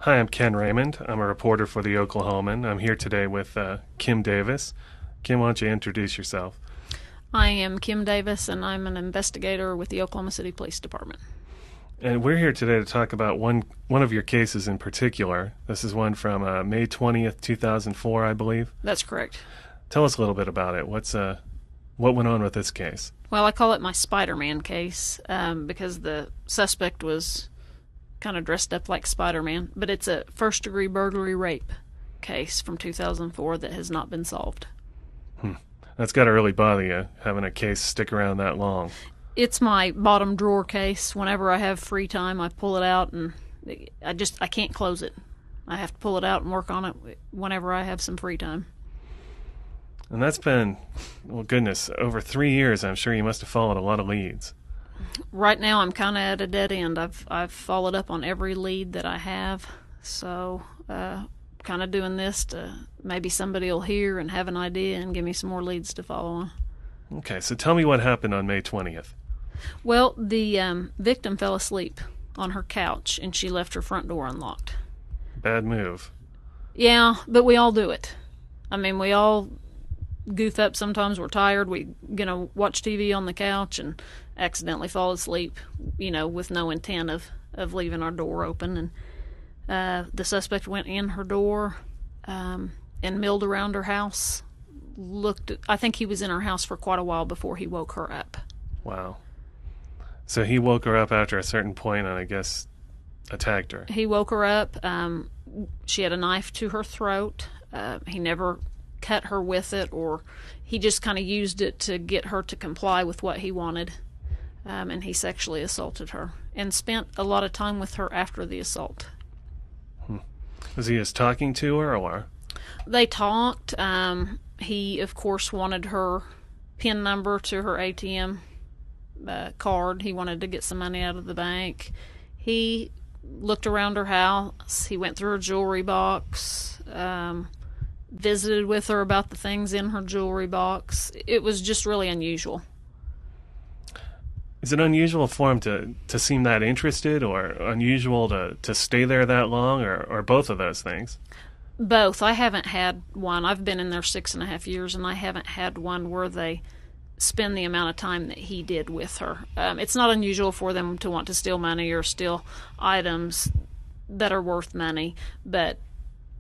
Hi, I'm Ken Raymond. I'm a reporter for the Oklahoman. I'm here today with Kim Davis. Kim, why don't you introduce yourself? I am Kim Davis, and I'm an investigator with the Oklahoma City Police Department. And we're here today to talk about one of your cases in particular. This is one from May 20th, 2004, I believe. That's correct. Tell us a little bit about it. What went on with this case? Well, I call it my Spider-Man case because the suspect was kind of dressed up like Spider-Man, but it's a first-degree burglary rape case from 2004 that has not been solved. That's got to really bother you, having a case stick around that long. It's my bottom drawer case. Whenever I have free time, I pull it out, and I can't close it. I have to pull it out and work on it whenever I have some free time. And that's been, well, goodness, over 3 years. I'm sure you must have followed a lot of leads. Right now, I'm kind of at a dead end. I've followed up on every lead that I have, so kind of doing this to maybe somebody will hear and have an idea and give me some more leads to follow on. Okay, so tell me what happened on May 20th. Well, the victim fell asleep on her couch, and she left her front door unlocked. Bad move. Yeah, but we all do it. I mean, we all goof up. Sometimes we're tired. We, watch TV on the couch and accidentally fall asleep, with no intent of leaving our door open. And the suspect went in her door and milled around her house. I think he was in her house for quite a while before he woke her up. Wow. So he woke her up after a certain point and I guess attacked her. He woke her up. She had a knife to her throat. He never cut her with it, or he just kind of used it to get her to comply with what he wanted. And he sexually assaulted her and spent a lot of time with her after the assault. Was he just talking to her, or? They talked. He, of course, wanted her PIN number to her ATM card. He wanted to get some money out of the bank. He looked around her house. He went through her jewelry box, visited with her about the things in her jewelry box. It was just really unusual. Is it unusual for him to seem that interested, or unusual to stay there that long, or both of those things? Both. I haven't had one. I've been in there 6.5 years, and I haven't had one where they spend the amount of time that he did with her. It's not unusual for them to want to steal money or steal items that are worth money, but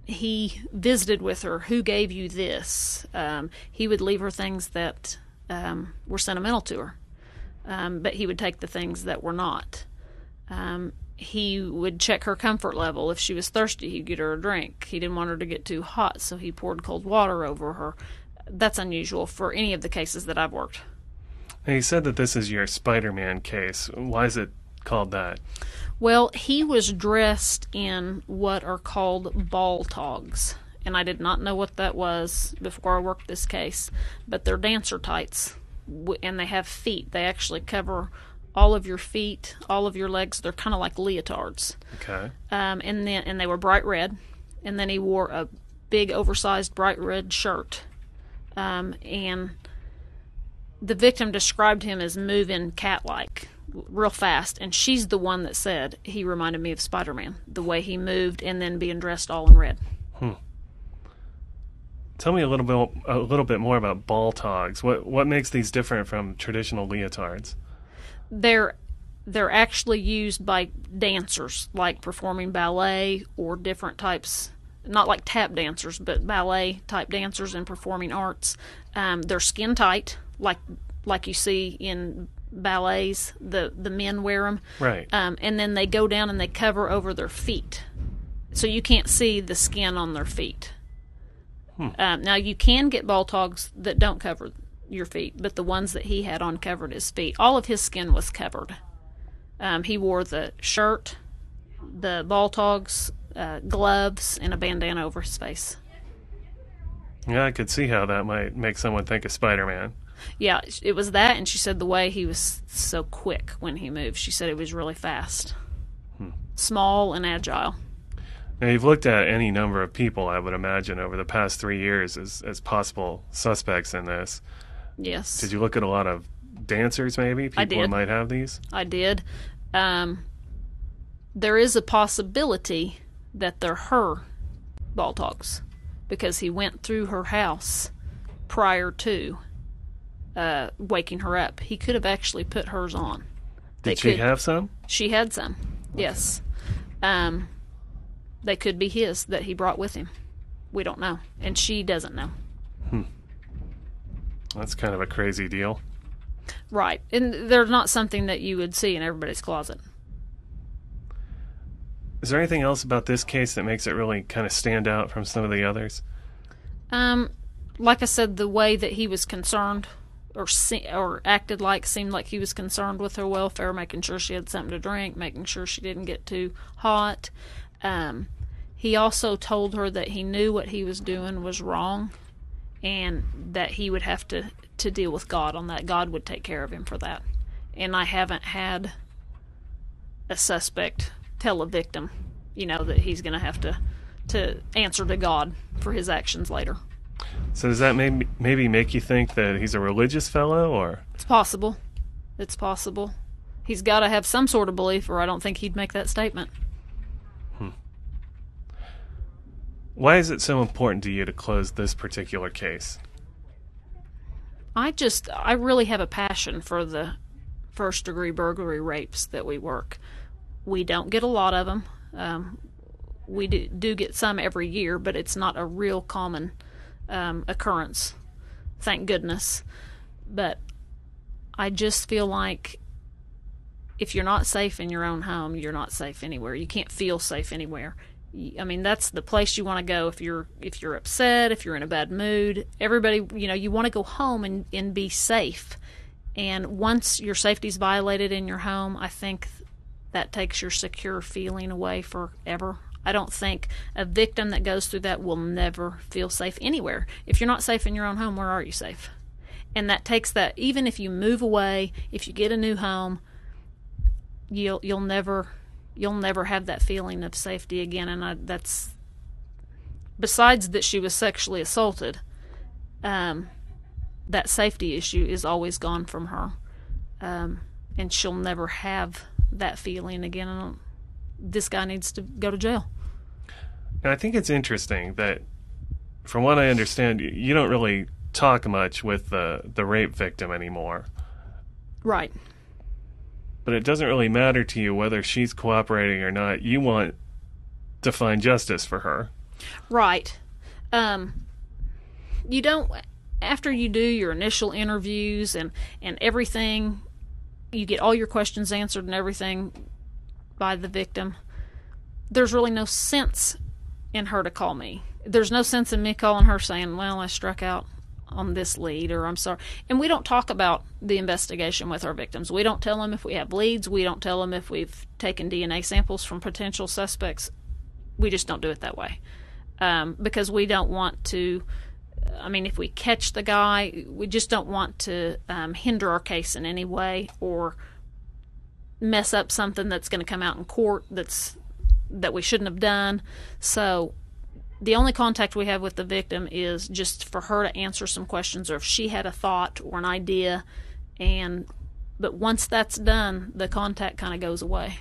he visited with her. Who gave you this? He would leave her things that were sentimental to her, but he would take the things that were not. He would check her comfort level. If she was thirsty, he'd get her a drink. He didn't want her to get too hot, so he poured cold water over her. That's unusual for any of the cases that I've worked. Now, you said that this is your Spider-Man case. Why is it called that? Well, he was dressed in what are called ball togs, and I did not know what that was before I worked this case, but they're dancer tights, and they have feet. They actually cover all of your feet, all of your legs. They're kind of like leotards. Okay. And they were bright red, and then he wore a big oversized bright red shirt. And the victim described him as moving cat-like, real fast, and she's the one that said he reminded me of Spider-Man, the way he moved and then being dressed all in red. Tell me a little bit more about ball togs. What makes these different from traditional leotards? They're actually used by dancers, like performing ballet or different types, not like tap dancers, but ballet type dancers and performing arts. They're skin tight, like you see in ballets. The men wear them, right? And then they go down and they cover over their feet, so you can't see the skin on their feet. Now you can get ball togs that don't cover your feet, but the ones that he had on covered his feet. All of his skin was covered. He wore the shirt, the ball togs, gloves, and a bandana over his face. Yeah, I could see how that might make someone think of Spider-Man. Yeah, it was that, and she said the way he was so quick when he moved. She said it was really fast, small and agile. Now, you've looked at any number of people, I would imagine, over the past 3 years as possible suspects in this. Yes. Did you look at a lot of dancers, maybe? People who might have these? I did. There is a possibility that they're her ball dogs because he went through her house prior to waking her up. He could have actually put hers on. Did she have some? She had some, yes. They could be his that he brought with him. We don't know. And she doesn't know. That's kind of a crazy deal. Right. And they're not something that you would see in everybody's closet. Is there anything else about this case that makes it really kind of stand out from some of the others? Like I said, the way that he was concerned or acted like, seemed like he was concerned with her welfare, making sure she had something to drink, making sure she didn't get too hot. He also told her that he knew what he was doing was wrong and that he would have to deal with God on that. God would take care of him for that. And I haven't had a suspect tell a victim, that he's going to have to answer to God for his actions later. So does that maybe make you think that he's a religious fellow, or? It's possible. It's possible. He's got to have some sort of belief, or I don't think he'd make that statement. Why is it so important to you to close this particular case? I really have a passion for the first-degree burglary rapes that we work. We don't get a lot of them. We do get some every year, but it's not a real common occurrence, thank goodness. But I just feel like if you're not safe in your own home, you're not safe anywhere. You can't feel safe anywhere. I mean, that's the place you want to go if you're upset, if you're in a bad mood. Everybody, you want to go home and be safe. And once your safety's violated in your home, I think that takes your secure feeling away forever. I don't think a victim that goes through that will never feel safe anywhere. If you're not safe in your own home, where are you safe? And that takes that, even if you move away, if you get a new home, you'll never have that feeling of safety again. And that's, besides that she was sexually assaulted, that safety issue is always gone from her. And she'll never have that feeling again. And this guy needs to go to jail. And I think it's interesting that, from what I understand, you don't really talk much with the rape victim anymore. Right. But it doesn't really matter to you whether she's cooperating or not. You want to find justice for her. Right. You don't, after you do your initial interviews and everything, you get all your questions answered and everything by the victim, there's really no sense in her to call me. There's no sense in me calling her saying, well, I struck out on this lead, or I'm sorry. And we don't talk about the investigation with our victims. We don't tell them if we have leads. We don't tell them if we've taken DNA samples from potential suspects. We just don't do it that way. Because we don't want to, if we catch the guy, we just don't want to hinder our case in any way or mess up something that's going to come out in court that we shouldn't have done. So the only contact we have with the victim is just for her to answer some questions, or if she had a thought or an idea. But once that's done, the contact kind of goes away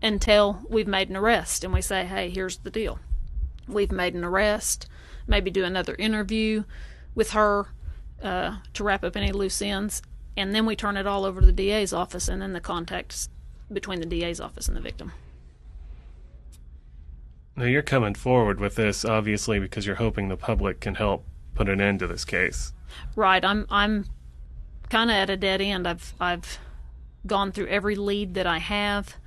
until we've made an arrest and we say, hey, here's the deal. We've made an arrest, maybe do another interview with her to wrap up any loose ends, and then we turn it all over to the DA's office, and then the contact's between the DA's office and the victim. Now, you're coming forward with this, obviously, because you're hoping the public can help put an end to this case. Right. I'm kind of at a dead end. I've gone through every lead that I have,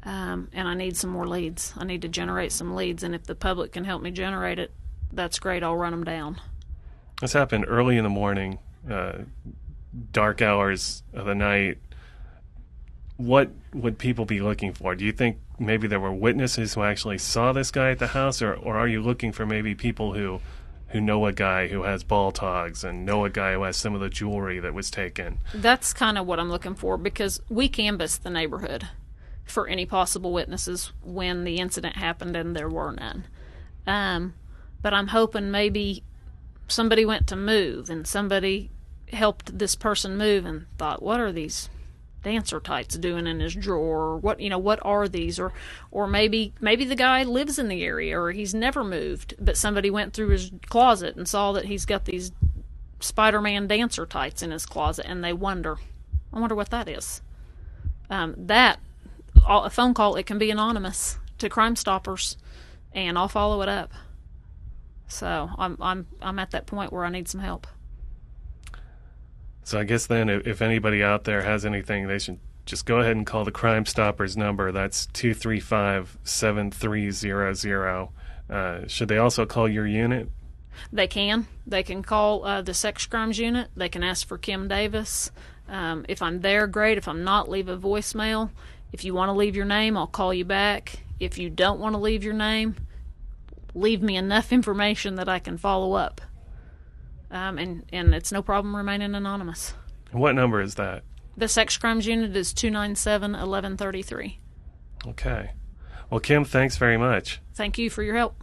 and I need some more leads. I need to generate some leads, and if the public can help me generate it, that's great. I'll run them down. This happened early in the morning, dark hours of the night. What would people be looking for? Do you think maybe there were witnesses who actually saw this guy at the house, or are you looking for maybe people who know a guy who has ball togs and know a guy who has some of the jewelry that was taken? That's kind of what I'm looking for, because we canvassed the neighborhood for any possible witnesses when the incident happened, and there were none. But I'm hoping maybe somebody went to move and somebody helped this person move and thought, what are these dancer tights doing in his drawer? Or what are these? Or maybe the guy lives in the area, or he's never moved, but somebody went through his closet and saw that he's got these Spider-Man dancer tights in his closet, and I wonder what that is. A phone call, it can be anonymous to Crime Stoppers, and I'll follow it up. So I'm at that point where I need some help. So I guess then if anybody out there has anything, they should just go ahead and call the Crime Stoppers number. That's 235-7300. Should they also call your unit? They can. They can call the sex crimes unit. They can ask for Kim Davis. If I'm there, great. If I'm not, leave a voicemail. If you want to leave your name, I'll call you back. If you don't want to leave your name, leave me enough information that I can follow up. And it's no problem remaining anonymous. And what number is that? The sex crimes unit is 297-1133. Okay. Well, Kim, thanks very much. Thank you for your help.